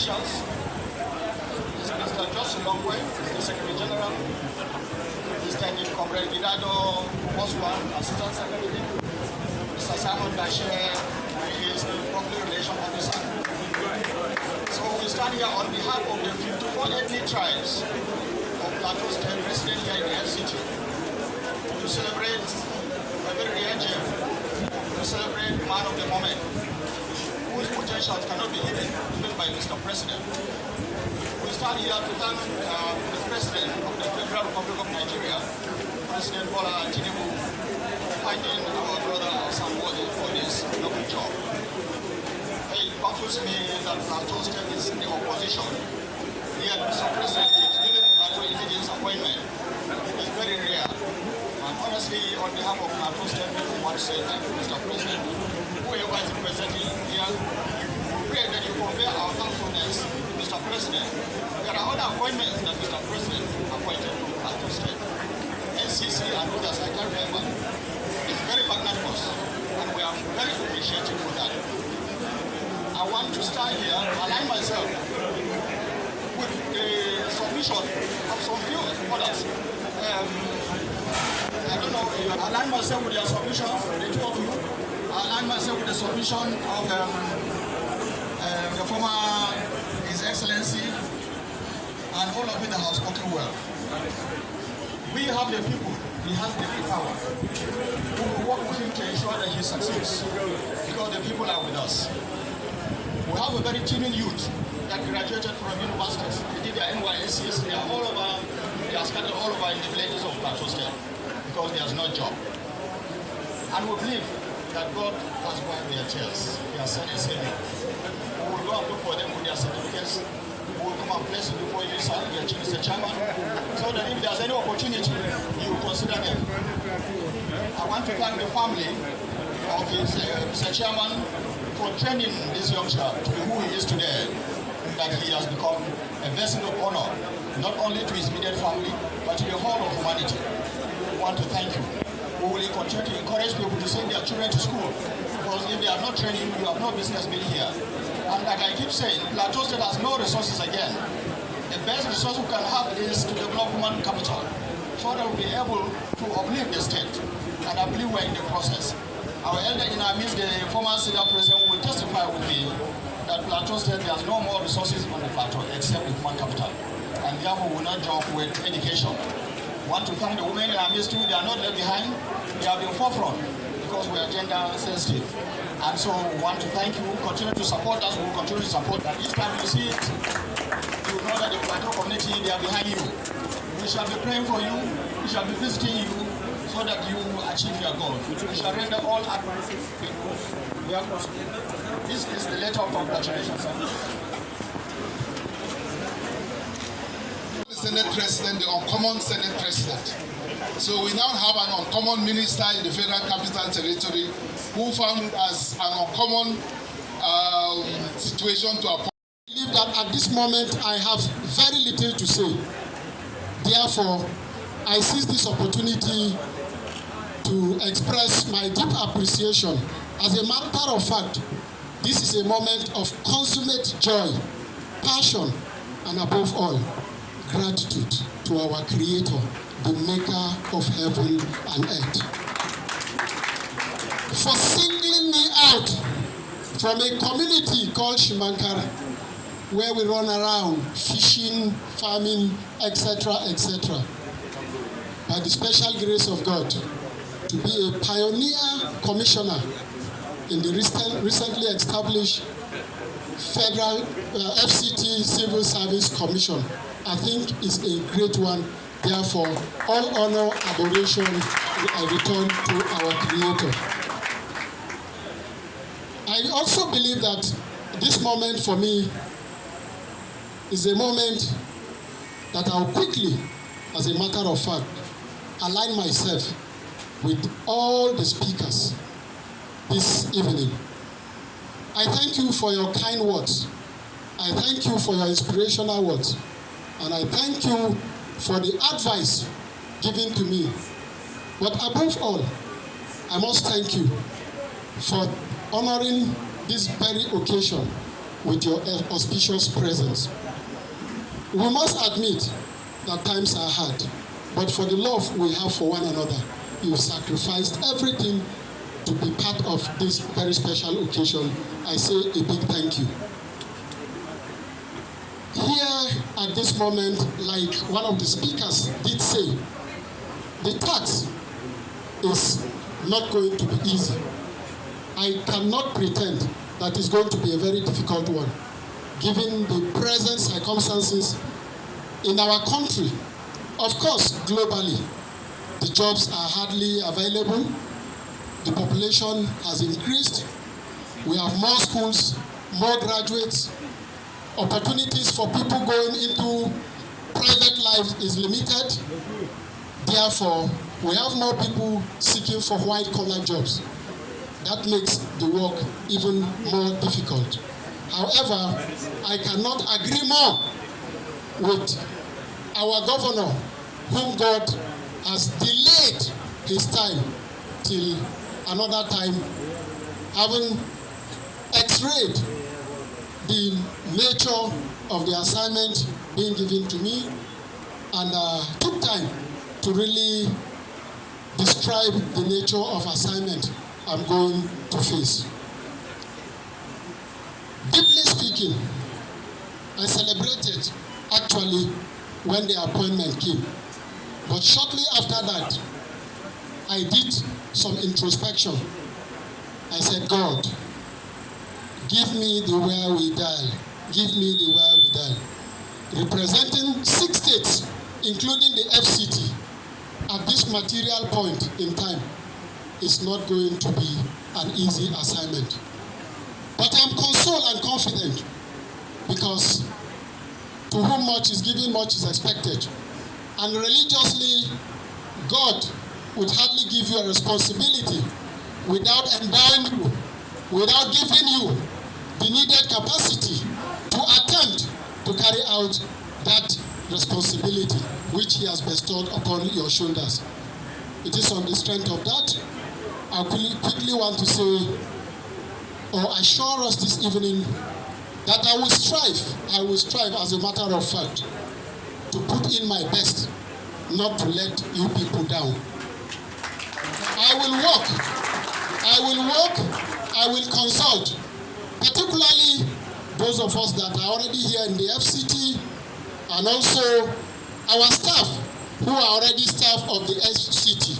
officials, Mr. Johnson Longway, the Secretary General, Mr. Comrade Gidado Boswan, Assistant Secretary, Mr. Simon Dashe, he is the Public Relations Officer. So we stand here on behalf of the 54 ethnic tribes of Plateau State resident here in the FCT to celebrate a very rare gem, to celebrate man of the moment, whose potentials cannot be hidden even by Mr. President. We stand here to thank the President of the Federal Republic of Nigeria, President Bola Tinubu, for finding our brother Samwode for this noble job. It baffles me that Plateau State is in the opposition. Yet Mr. President is giving Plateau Indigenous appointment. It is very rare. And honestly, on behalf of Plateau State, we want to say thank you, Mr. President. Whoever is representing here, we pray that you convey our thankfulness to Mr. President. There are other appointments that Mr. President appointed to Plateau State. NCC and others, I can't remember. It's very magnanimous, and we are very appreciative for that. I want to start here, align myself with the submission of some few others. I don't know, align myself with your submission, the two of you. Align myself with the submission of the former His Excellency, and all of you that have spoken well. We have the people, he has the power. We will work with him to ensure that he succeeds, because the people are with us. We have a very genuine youth that graduated from universities. They did their NYSCs, they are all over, they are scattered all over in the villages of Plateau State because there's no job. And we believe that God has wiped their tears. He has sent a savior. We will go and look for them with their certificates. We will come and place it before you, sir, Mr. Chairman, so that if there's any opportunity, you will consider them. I want to thank the family of his Mr. Chairman for training this young child to be who he is today, that he has become a vessel of honor, not only to his immediate family, but to the whole of humanity. We want to thank you. We will continue to encourage people to send their children to school, because if they are not training, you have no business being here. And like I keep saying, Plateau State has no resources again. The best resource we can have is to develop human capital, so that we'll be able to uplift the state. And I believe we're in the process. Our elder in our midst, the former senior president, will testify with me that Plateau State has no more resources on the plateau except the human capital. And therefore we will not jump with education. We want to thank the women in our midst too. They are not left behind. They have been forefront because we are gender sensitive. And so we want to thank you. Continue to support us. We will continue to support that. Each time you see it, you know that the Plateau community, they are behind you. We shall be praying for you. We shall be visiting you, so that you achieve your goal. We shall render all advances. This is the letter of congratulations, sir. The Senate President, the uncommon Senate President. So we now have an uncommon minister in the Federal Capital Territory who found as an uncommon situation to appoint. I believe that at this moment I have very little to say. Therefore, I seize this opportunity to express my deep appreciation. As a matter of fact, this is a moment of consummate joy, passion, and above all, gratitude to our Creator, the Maker of heaven and earth, for singling me out from a community called Shimankara, where we run around fishing, farming, etc., etc. By the special grace of God, to be a pioneer commissioner in the recently established Federal FCT Civil Service Commission, I think is a great one. Therefore, all honor, adoration, I return to our Creator. I also believe that this moment for me is a moment that I'll quickly, as a matter of fact, align myself with all the speakers this evening. I thank you for your kind words. I thank you for your inspirational words. And I thank you for the advice given to me. But above all, I must thank you for honoring this very occasion with your auspicious presence. We must admit that times are hard, but for the love we have for one another, you've sacrificed everything to be part of this very special occasion. I say a big thank you. Here at this moment, like one of the speakers did say, the task is not going to be easy. I cannot pretend that it's going to be a very difficult one, given the present circumstances in our country. Of course, globally, the jobs are hardly available, the population has increased, we have more schools, more graduates, opportunities for people going into private life is limited. Therefore, we have more people seeking for white-collar jobs. That makes the work even more difficult. However, I cannot agree more with our governor, whom God has delayed his time till another time, having x-rayed the nature of the assignment being given to me, and took time to really describe the nature of assignment I'm going to face. Deeply speaking, I celebrated actually when the appointment came. But shortly after that, I did some introspection. I said, God, give me the wherewithal. Give me the wherewithal. Representing 6 states, including the FCT, at this material point in time, is not going to be an easy assignment. But I'm consoled and confident, because to whom much is given, much is expected. And religiously, God would hardly give you a responsibility without endowing you, without giving you the needed capacity to attempt to carry out that responsibility which He has bestowed upon your shoulders. It is on the strength of that, I quickly want to say, or assure us this evening, that I will strive as a matter of fact, to put in my best, not to let you people down. I will consult, particularly those of us that are already here in the FCT, and also our staff who are already staff of the FCT.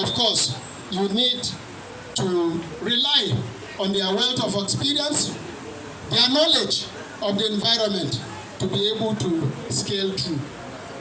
Of course, you need to rely on their wealth of experience, their knowledge of the environment to be able to scale through.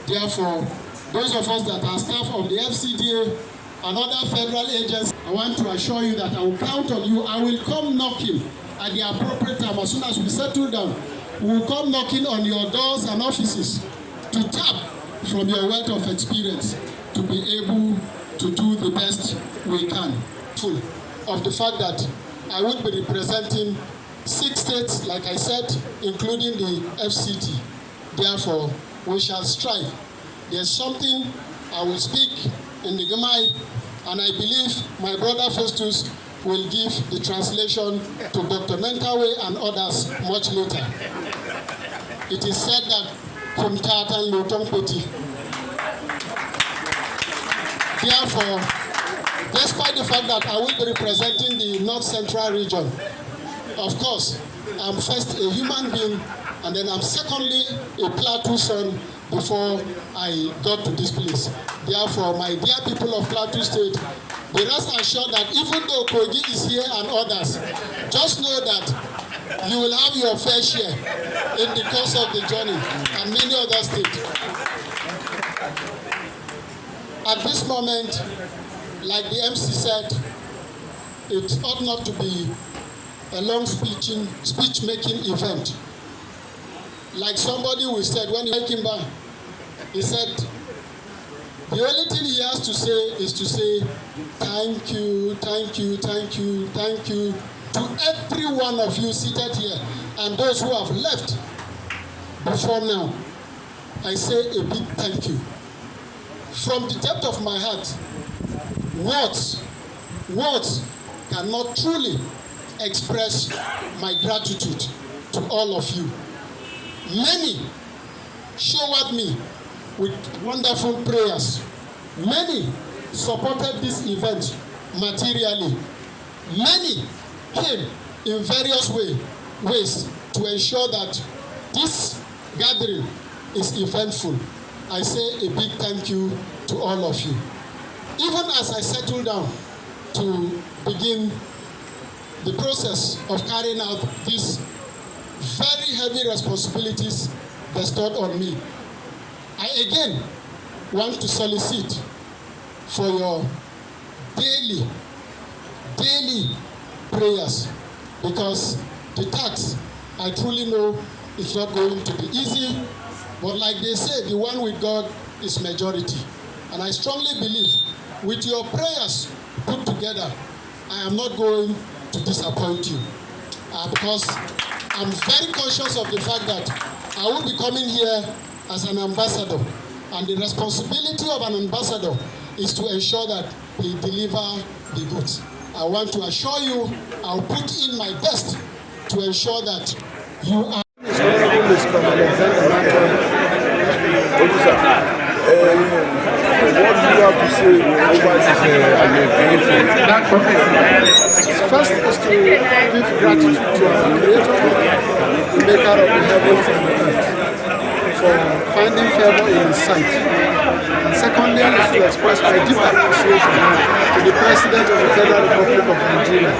Therefore, those of us that are staff of the FCDA and other federal agencies, I want to assure you that I will count on you. I will come knocking at the appropriate time. As soon as we settle down, we will come knocking on your doors and offices to tap from your wealth of experience to be able to do the best we can. Full of the fact that I would be representing 6 states, like I said, including the FCT. Therefore, we shall strive. There's something I will speak in the Gemai, and I believe my brother Festus will give the translation to Dr. Mentawe and others much later. It is said that from Tatan Lotong Peti. Therefore, despite the fact that I will be representing the North Central region, of course, I'm first a human being, and then I'm secondly a Plateau son before I got to this place. Therefore, my dear people of Plateau State, be rest assured that even though Kogi is here and others, just know that you will have your fair share in the course of the journey, and many other states. At this moment, like the MC said, it ought not to be a long speech-making event. Like somebody who said when he came back, he said, the only thing he has to say is to say, thank you, thank you, thank you, thank you to every one of you seated here and those who have left before now. I say a big thank you. From the depth of my heart, words cannot truly express my gratitude to all of you. Many showered me with wonderful prayers. Many supported this event materially. Many came in various ways to ensure that this gathering is eventful. I say a big thank you to all of you. Even as I settle down to begin the process of carrying out these very heavy responsibilities bestowed on me, I again want to solicit for your daily prayers, because the task, I truly know it's not going to be easy, but like they say, the one with God is majority. And I strongly believe with your prayers put together, I am not going to disappoint you, because I'm very conscious of the fact that I will be coming here as an ambassador, and the responsibility of an ambassador is to ensure that he deliver the goods. I want to assure you, I'll put in my best to ensure that you are. What do you have to say over this First is to give gratitude to our Creator, the Maker of the heavens and the earth, for finding favor in His sight. And secondly is to express my deep appreciation to the President of the Federal Republic of Nigeria,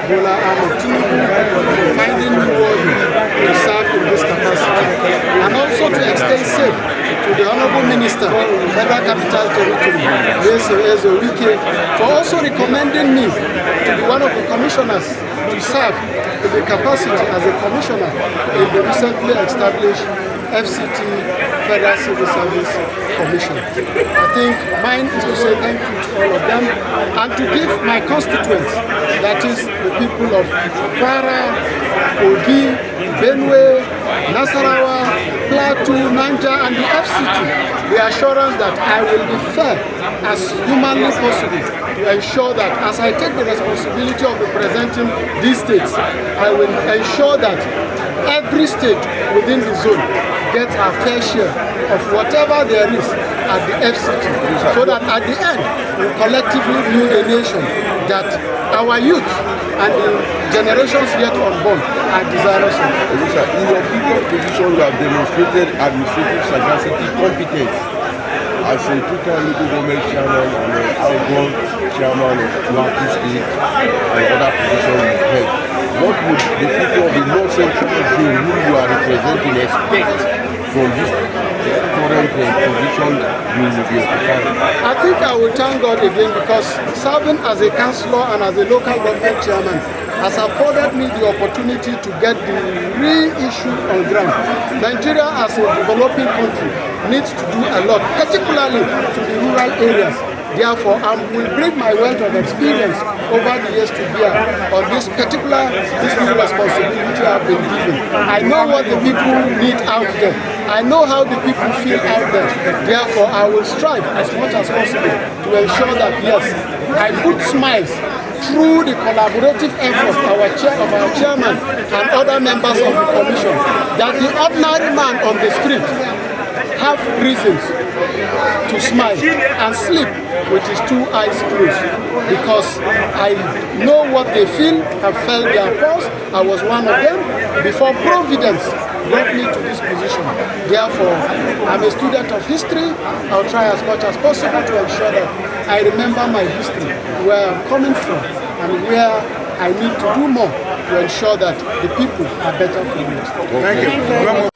Bola Ahmed Tinubu, for finding me worthy to serve in this capacity, and also to extend same to the Honourable Minister, Federal Capital Territory, Wike, for also recommending me to be one of the commissioners to serve in the capacity as a commissioner in the recently established FCT, Federal Civil Service Commission. I think mine is to say thank you to all of them and to give my constituents, that is the people of Kwara, Kogi, Benue, Nasarawa, Plateau, Niger, and the FCT, the assurance that I will be fair as humanly possible to ensure that as I take the responsibility of representing these states, I will ensure that every state within the zone gets a fair share of whatever there is at the FCT, so that at the end we collectively build a nation that our youth and the generations yet unborn are desirous of. In your previous position, you have demonstrated administrative sagacity, competence as a total local government chairman and an outgoing chairman of Plateau State and other positions you've held. What would the people of the North Central zone who you are representing expect from this current position you will be occupying? I think I will thank God again, because serving as a councillor and as a local government chairman has afforded me the opportunity to get the real issue on ground. Nigeria as a developing country needs to do a lot, particularly to the rural areas. Therefore, I will bring my wealth of experience over the years to bear on this new responsibility I've been given. I know what the people need out there. I know how the people feel out there. Therefore, I will strive as much as possible to ensure that, yes, I put smiles through the collaborative efforts of our chairman and other members of the commission, that the ordinary man on the street have reasons to smile and sleep with his two eyes closed, because I know what they feel, have felt their pulse. I was one of them before Providence brought me to this position. Therefore, I'm a student of history. I'll try as much as possible to ensure that I remember my history, where I'm coming from, and where I need to do more to ensure that the people are better for me. Thank you.